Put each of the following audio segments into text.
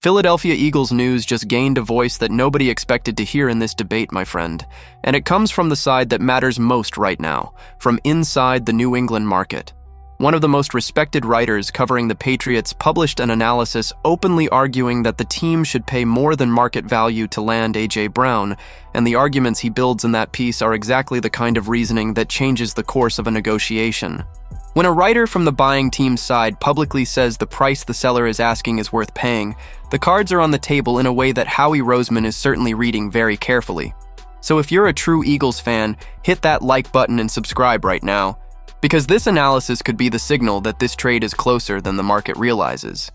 Philadelphia Eagles news just gained a voice that nobody expected to hear in this debate, my friend. And it comes from the side that matters most right now, from inside the New England market. One of the most respected writers covering the Patriots published an analysis openly arguing that the team should pay more than market value to land A.J. Brown, and the arguments he builds in that piece are exactly the kind of reasoning that changes the course of a negotiation. When a writer from the buying team's side publicly says the price the seller is asking is worth paying, the cards are on the table in a way that Howie Roseman is certainly reading very carefully. So if you're a true Eagles fan, hit that like button and subscribe right now, because this analysis could be the signal that this trade is closer than the market realizes.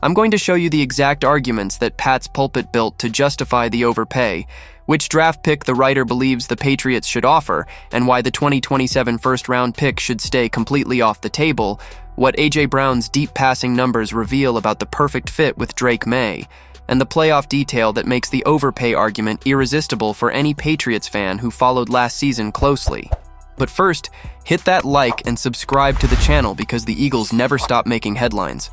I'm going to show you the exact arguments that Pats Pulpit built to justify the overpay, which draft pick the writer believes the Patriots should offer, and why the 2027 first-round pick should stay completely off the table, what A.J. Brown's deep passing numbers reveal about the perfect fit with Drake Maye, and the playoff detail that makes the overpay argument irresistible for any Patriots fan who followed last season closely. But first, hit that like and subscribe to the channel because the Eagles never stop making headlines.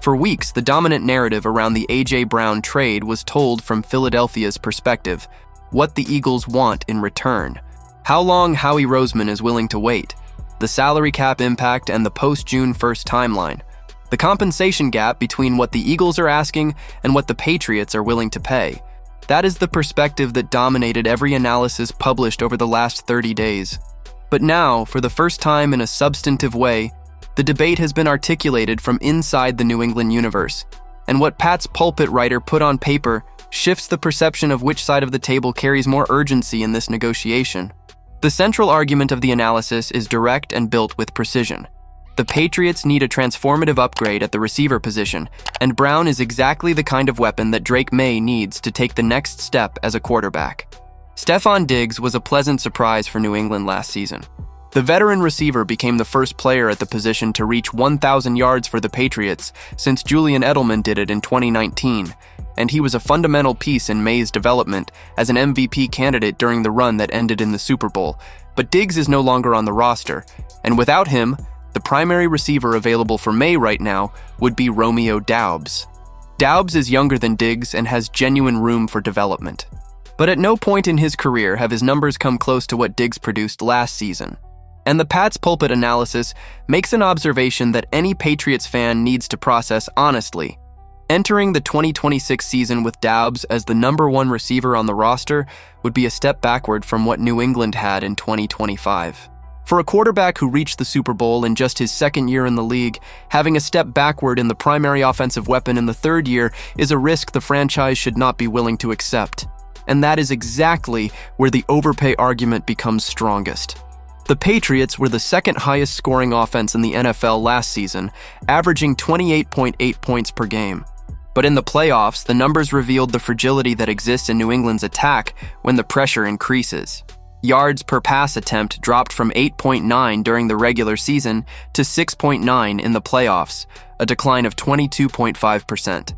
For weeks, the dominant narrative around the A.J. Brown trade was told from Philadelphia's perspective, what the Eagles want in return, how long Howie Roseman is willing to wait, the salary cap impact and the post-June 1st timeline, the compensation gap between what the Eagles are asking and what the Patriots are willing to pay. That is the perspective that dominated every analysis published over the last 30 days. But now, for the first time in a substantive way, the debate has been articulated from inside the New England universe, and what Pat's Pulpit writer put on paper shifts the perception of which side of the table carries more urgency in this negotiation. The central argument of the analysis is direct and built with precision. The Patriots need a transformative upgrade at the receiver position, and Brown is exactly the kind of weapon that Drake Maye needs to take the next step as a quarterback. Stefon Diggs was a pleasant surprise for New England last season. The veteran receiver became the first player at the position to reach 1,000 yards for the Patriots since Julian Edelman did it in 2019, and he was a fundamental piece in Maye's development as an MVP candidate during the run that ended in the Super Bowl. But Diggs is no longer on the roster, and without him, the primary receiver available for Maye right now would be Romeo Doubs. Doubs is younger than Diggs and has genuine room for development. But at no point in his career have his numbers come close to what Diggs produced last season. And the Pats Pulpit analysis makes an observation that any Patriots fan needs to process honestly. Entering the 2026 season with Doubs as the #1 receiver on the roster would be a step backward from what New England had in 2025. For a quarterback who reached the Super Bowl in just his second year in the league, having a step backward in the primary offensive weapon in the third year is a risk the franchise should not be willing to accept. And that is exactly where the overpay argument becomes strongest. The Patriots were the second highest scoring offense in the NFL last season, averaging 28.8 points per game. But in the playoffs, the numbers revealed the fragility that exists in New England's attack when the pressure increases. Yards per pass attempt dropped from 8.9 during the regular season to 6.9 in the playoffs, a decline of 22.5%.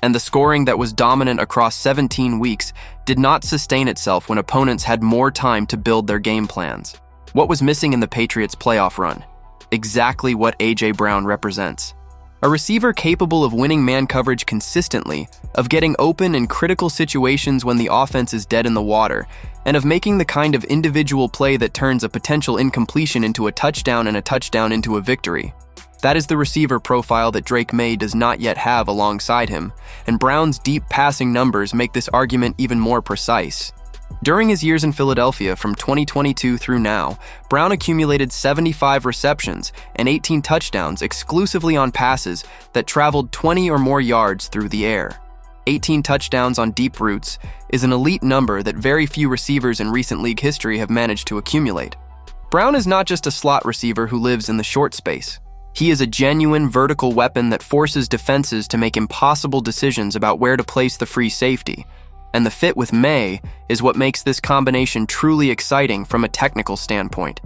And the scoring that was dominant across 17 weeks did not sustain itself when opponents had more time to build their game plans. What was missing in the Patriots' playoff run? Exactly what A.J. Brown represents. A receiver capable of winning man coverage consistently, of getting open in critical situations when the offense is dead in the water, and of making the kind of individual play that turns a potential incompletion into a touchdown and a touchdown into a victory. That is the receiver profile that Drake Maye does not yet have alongside him, and Brown's deep passing numbers make this argument even more precise. During his years in Philadelphia from 2022 through now, Brown accumulated 75 receptions and 18 touchdowns exclusively on passes that traveled 20 or more yards through the air. 18 touchdowns on deep routes is an elite number that very few receivers in recent league history have managed to accumulate. Brown is not just a slot receiver who lives in the short space. He is a genuine vertical weapon that forces defenses to make impossible decisions about where to place the free safety. And the fit with Maye is what makes this combination truly exciting from a technical standpoint.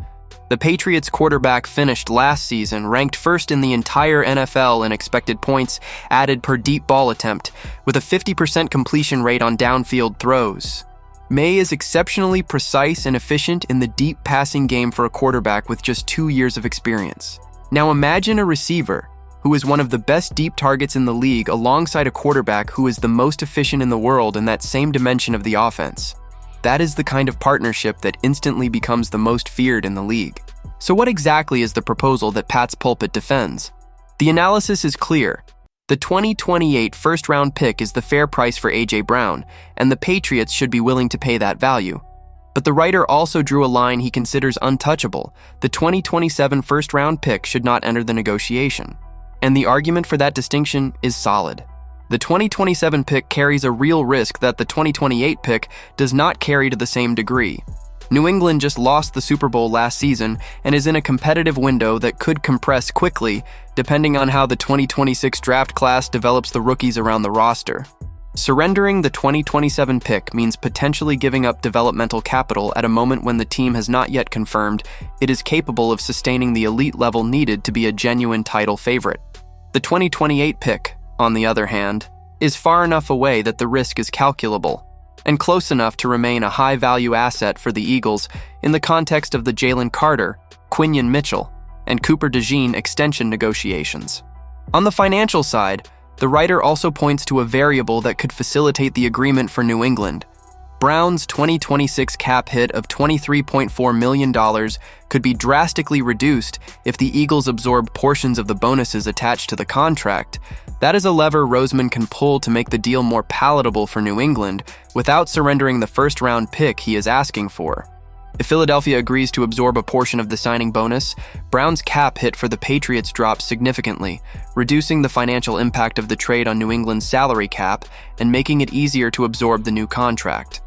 The Patriots quarterback finished last season ranked first in the entire NFL in expected points added per deep ball attempt, with a 50% completion rate on downfield throws. Maye is exceptionally precise and efficient in the deep passing game for a quarterback with just 2 years of experience. Now imagine a receiver who is one of the best deep targets in the league alongside a quarterback who is the most efficient in the world in that same dimension of the offense. That is the kind of partnership that instantly becomes the most feared in the league. So what exactly is the proposal that Pats Pulpit defends? The analysis is clear. The 2028 first-round pick is the fair price for A.J. Brown, and the Patriots should be willing to pay that value. But the writer also drew a line he considers untouchable. The 2027 first-round pick should not enter the negotiation. And the argument for that distinction is solid. The 2027 pick carries a real risk that the 2028 pick does not carry to the same degree. New England just lost the Super Bowl last season and is in a competitive window that could compress quickly depending on how the 2026 draft class develops the rookies around the roster. Surrendering the 2027 pick means potentially giving up developmental capital at a moment when the team has not yet confirmed it is capable of sustaining the elite level needed to be a genuine title favorite. The 2028 pick, on the other hand, is far enough away that the risk is calculable, and close enough to remain a high-value asset for the Eagles in the context of the Jalen Carter, Quinyon Mitchell, and Cooper DeJean extension negotiations. On the financial side, the writer also points to a variable that could facilitate the agreement for New England. Brown's 2026 cap hit of $23.4 million could be drastically reduced if the Eagles absorb portions of the bonuses attached to the contract. That is a lever Roseman can pull to make the deal more palatable for New England without surrendering the first-round pick he is asking for. If Philadelphia agrees to absorb a portion of the signing bonus, Brown's cap hit for the Patriots drops significantly, reducing the financial impact of the trade on New England's salary cap and making it easier to absorb the new contract.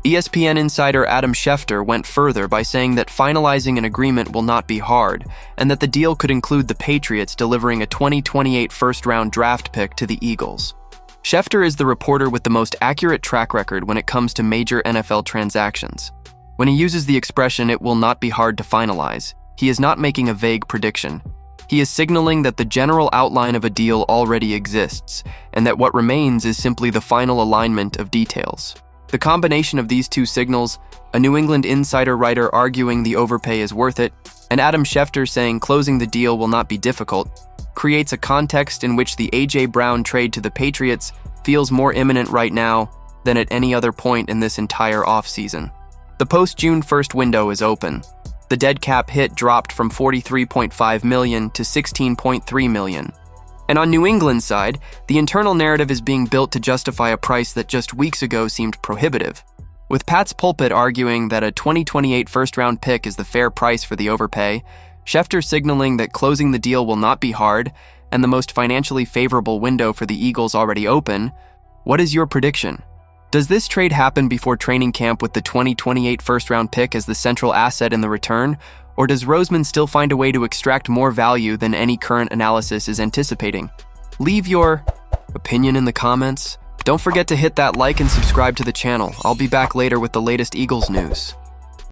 ESPN insider Adam Schefter went further by saying that finalizing an agreement will not be hard, and that the deal could include the Patriots delivering a 2028 first-round draft pick to the Eagles. Schefter is the reporter with the most accurate track record when it comes to major NFL transactions. When he uses the expression, "it will not be hard to finalize," he is not making a vague prediction. He is signaling that the general outline of a deal already exists, and that what remains is simply the final alignment of details. The combination of these two signals, a New England insider writer arguing the overpay is worth it, and Adam Schefter saying closing the deal will not be difficult, creates a context in which the A.J. Brown trade to the Patriots feels more imminent right now than at any other point in this entire offseason. The post-June 1st window is open. The dead cap hit dropped from $43.5 million to $16.3 million. And on New England's side, the internal narrative is being built to justify a price that just weeks ago seemed prohibitive. With Pats Pulpit arguing that a 2028 first-round pick is the fair price for the overpay, Schefter signaling that closing the deal will not be hard, and the most financially favorable window for the Eagles already open, what is your prediction? Does this trade happen before training camp with the 2028 first-round pick as the central asset in the return, or does Roseman still find a way to extract more value than any current analysis is anticipating? Leave your opinion in the comments. Don't forget to hit that like and subscribe to the channel. I'll be back later with the latest Eagles news.